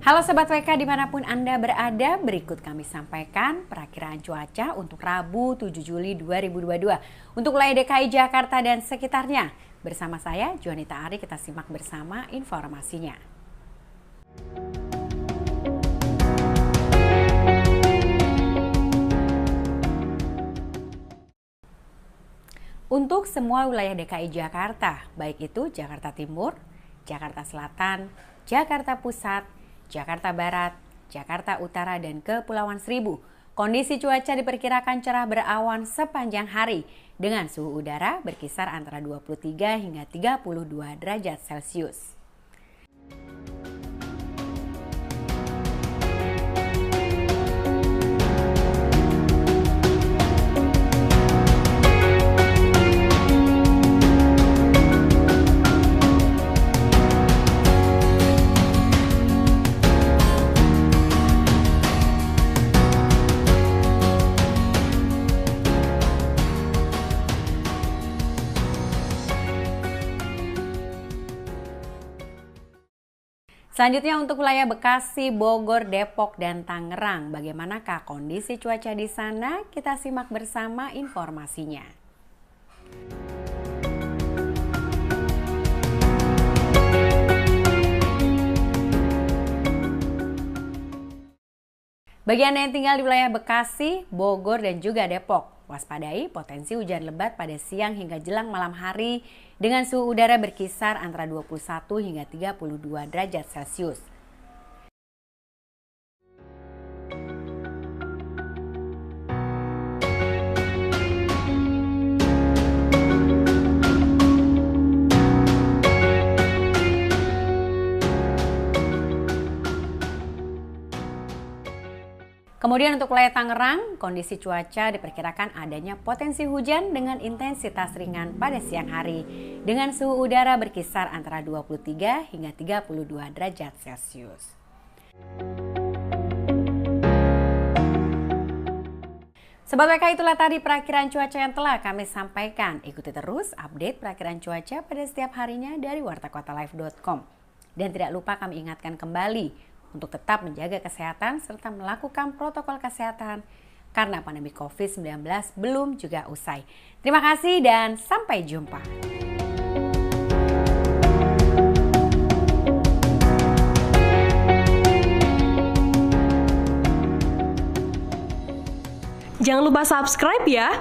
Halo Sobat WK dimanapun Anda berada, berikut kami sampaikan perakiraan cuaca untuk Rabu 7 Juli 2022 untuk wilayah DKI Jakarta dan sekitarnya. Bersama saya, Juanita Ari, kita simak bersama informasinya. Untuk semua wilayah DKI Jakarta, baik itu Jakarta Timur, Jakarta Selatan, Jakarta Pusat, Jakarta Barat, Jakarta Utara, dan Kepulauan Seribu, kondisi cuaca diperkirakan cerah berawan sepanjang hari dengan suhu udara berkisar antara 23 hingga 32 derajat Celcius. Selanjutnya untuk wilayah Bekasi, Bogor, Depok, dan Tangerang. Bagaimanakah kondisi cuaca di sana? Kita simak bersama informasinya. Bagi Anda yang tinggal di wilayah Bekasi, Bogor, dan juga Depok, waspadai potensi hujan lebat pada siang hingga jelang malam hari dengan suhu udara berkisar antara 21 hingga 32 derajat Celcius. Kemudian untuk wilayah Tangerang, kondisi cuaca diperkirakan adanya potensi hujan dengan intensitas ringan pada siang hari dengan suhu udara berkisar antara 23 hingga 32 derajat Celcius. Sobat WK, itulah tadi perakiraan cuaca yang telah kami sampaikan. Ikuti terus update perakiraan cuaca pada setiap harinya dari wartakotalive.com. Dan tidak lupa kami ingatkan kembali untuk tetap menjaga kesehatan serta melakukan protokol kesehatan karena pandemi COVID-19 belum juga usai. Terima kasih dan sampai jumpa. Jangan lupa subscribe ya.